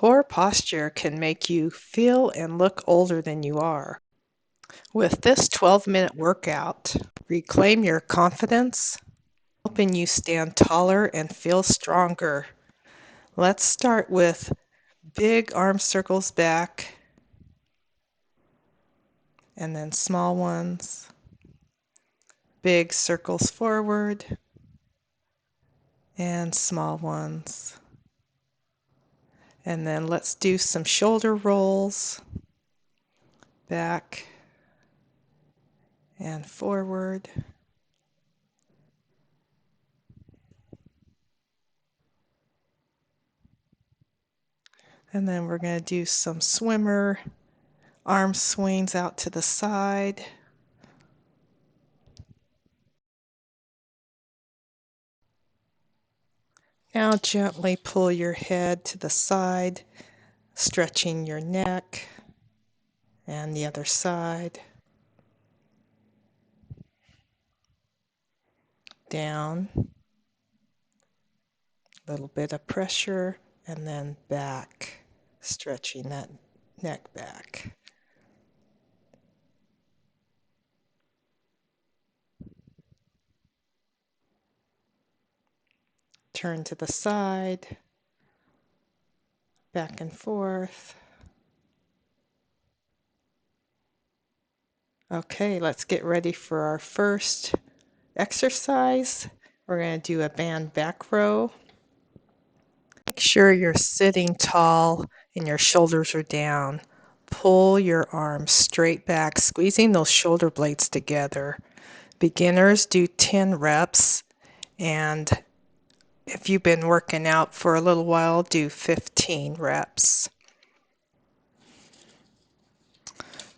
Poor posture can make you feel and look older than you are. With this 12-minute workout, reclaim your confidence, helping you stand taller and feel stronger. Let's start with big arm circles back, and then small ones, big circles forward, and small ones. And then let's do some shoulder rolls, back and forward. And then we're going to do some swimmer arm swings out to the side. Now gently pull your head to the side, stretching your neck, and the other side. Down, a little bit of pressure, and then back, stretching that neck back. Turn to the side, back and forth. Okay, let's get ready for our first exercise. We're going to do a band back row. Make sure you're sitting tall and your shoulders are down. Pull your arms straight back, squeezing those shoulder blades together. Beginners do 10 reps, and if you've been working out for a little while, do 15 reps.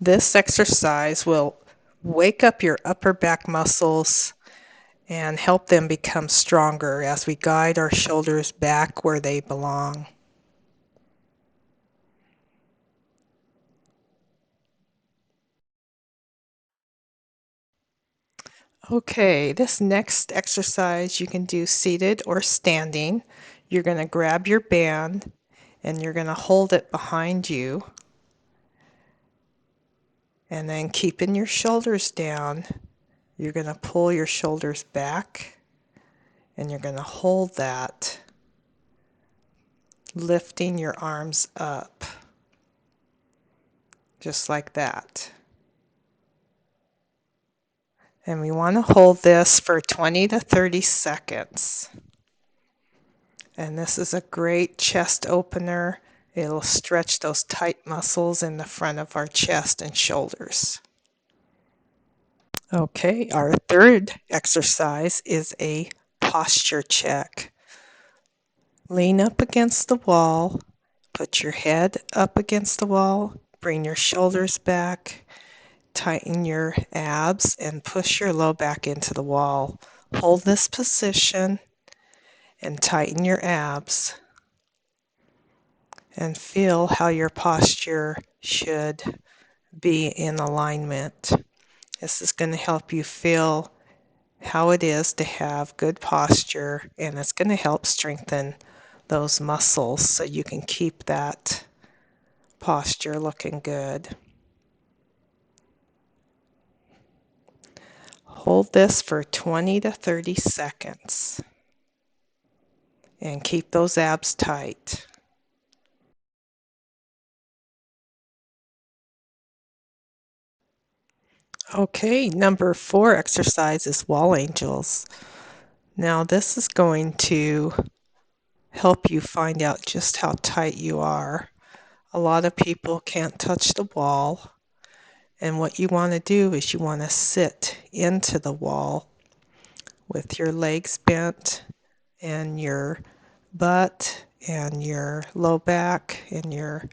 This exercise will wake up your upper back muscles and help them become stronger as we guide our shoulders back where they belong. Okay, this next exercise you can do seated or standing. You're going to grab your band and you're going to hold it behind you. And then keeping your shoulders down, you're going to pull your shoulders back and you're going to hold that, lifting your arms up, just like that. And we want to hold this for 20 to 30 seconds. And this is a great chest opener. It'll stretch those tight muscles in the front of our chest and shoulders. Okay, our third exercise is a posture check. Lean up against the wall, put your head up against the wall, bring your shoulders back, tighten your abs, and push your low back into the wall. Hold this position and tighten your abs. And feel how your posture should be in alignment. This is going to help you feel how it is to have good posture, and it's going to help strengthen those muscles so you can keep that posture looking good. Hold this for 20 to 30 seconds and keep those abs tight. Okay, number 4 exercise is wall angels. Now this is going to help you find out just how tight you are. A lot of people can't touch the wall, and what you want to do is you want to sit into the wall with your legs bent and your butt and your low back and your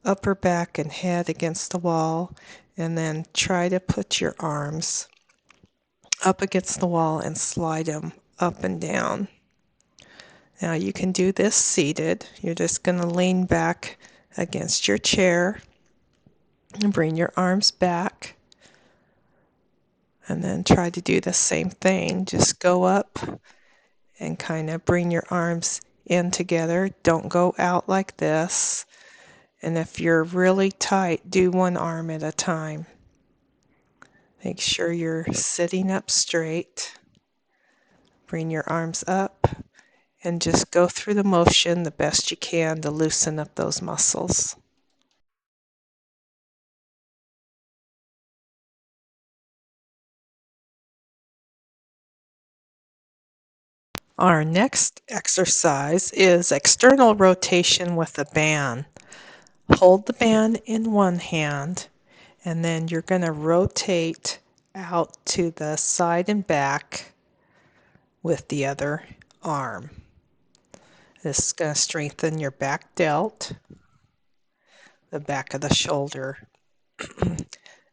upper back and head against the wall, and then try to put your arms up against the wall and slide them up and down. Now you can do this seated. You're just going to lean back against your chair and bring your arms back, and then try to do the same thing. Just go up and kind of bring your arms in together. Don't go out like this. And if you're really tight, do one arm at a time. Make sure you're sitting up straight. Bring your arms up and just go through the motion the best you can to loosen up those muscles. Our next exercise is external rotation with a band. Hold the band in one hand, and then you're going to rotate out to the side and back with the other arm. This is going to strengthen your back delt, the back of the shoulder.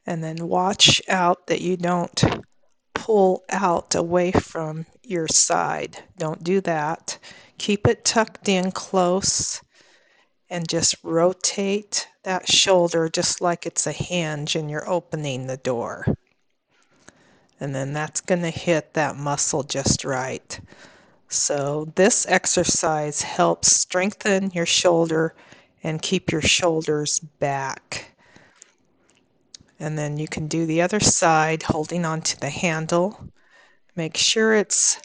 And then watch out that you don't pull out away from your side. Don't do that. Keep it tucked in close and just rotate that shoulder just like it's a hinge and you're opening the door. And then that's going to hit that muscle just right. So this exercise helps strengthen your shoulder and keep your shoulders back. And then you can do the other side holding onto the handle. Make sure it's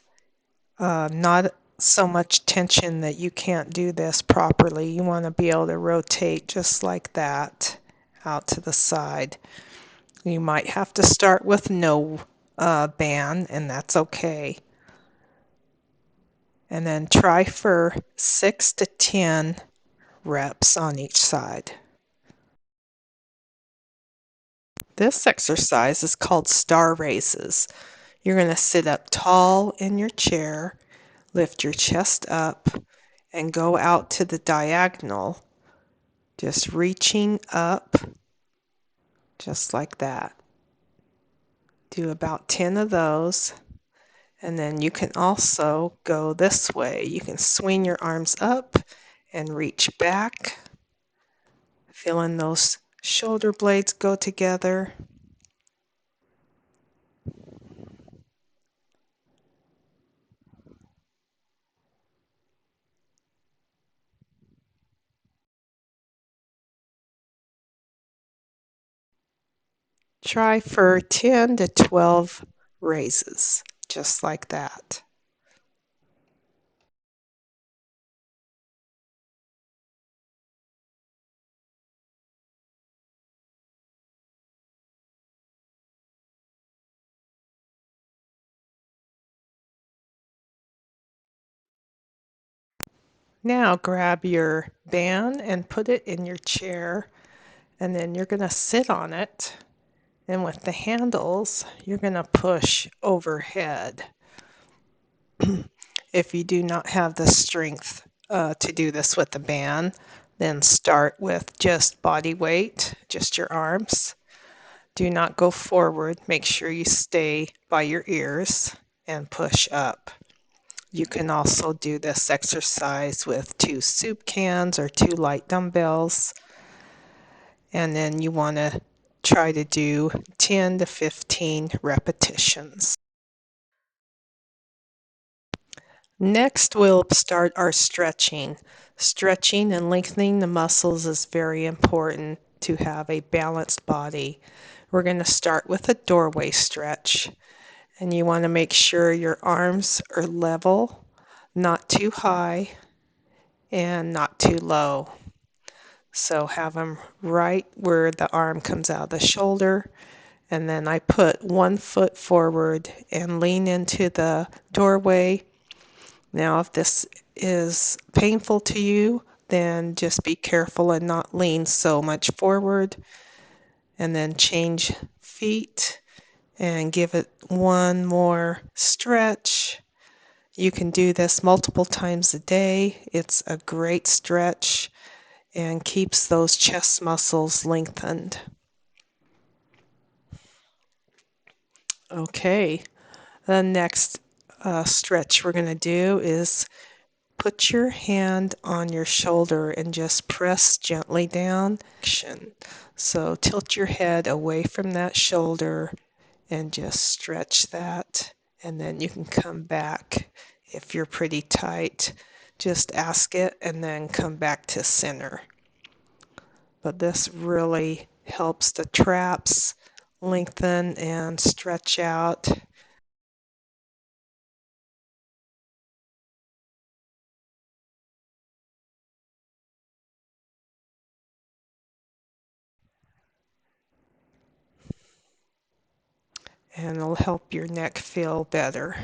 not so much tension that you can't do this properly. You want to be able to rotate just like that out to the side. You might have to start with no band, and that's okay. And then try for 6 to 10 reps on each side. This exercise is called star raises. You're going to sit up tall in your chair, lift your chest up, and go out to the diagonal, just reaching up, just like that. Do about 10 of those. And then you can also go this way. You can swing your arms up and reach back, feeling those shoulder blades go together. Try for 10 to 12 raises, just like that. Now grab your band and put it in your chair, and then you're going to sit on it. And with the handles, you're going to push overhead. If you do not have the strength to do this with the band, then start with just body weight, just your arms. Do not go forward. Make sure you stay by your ears and push up. You can also do this exercise with 2 soup cans or 2 light dumbbells. And then you want to try to do 10 to 15 repetitions. Next, we'll start our stretching. Stretching and lengthening the muscles is very important to have a balanced body. We're going to start with a doorway stretch. And you want to make sure your arms are level, not too high and not too low. So have them right where the arm comes out of the shoulder. And then I put one foot forward and lean into the doorway. Now, if this is painful to you, then just be careful and not lean so much forward. And then change feet and give it one more stretch. You can do this multiple times a day. It's a great stretch and keeps those chest muscles lengthened. Okay, the next stretch we're going to do is put your hand on your shoulder and just press gently down. So tilt your head away from that shoulder and just stretch that. And then you can come back if you're pretty tight just ask it and then come back to center. But this really helps the traps lengthen and stretch out. And it'll help your neck feel better.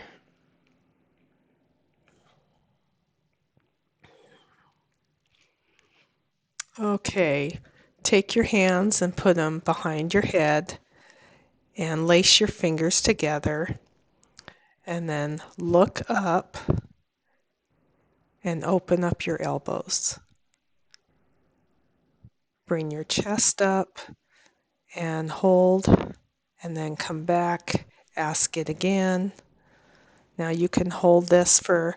Okay, take your hands and put them behind your head and lace your fingers together, and then look up and open up your elbows. Bring your chest up and hold, and then come back, ask it again. Now you can hold this for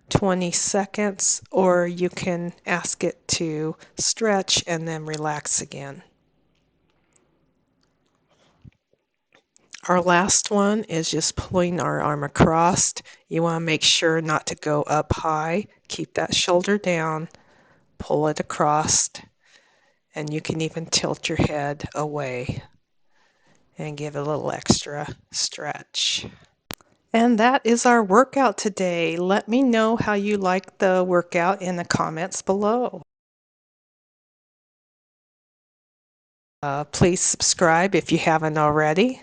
20 seconds, or you can ask it to stretch and then relax again. Our last one is just pulling our arm across. You want to make sure not to go up high. Keep that shoulder down, pull it across, and you can even tilt your head away and give it a little extra stretch. And that is our workout today. Let me know how you like the workout in the comments below. Please subscribe if you haven't already.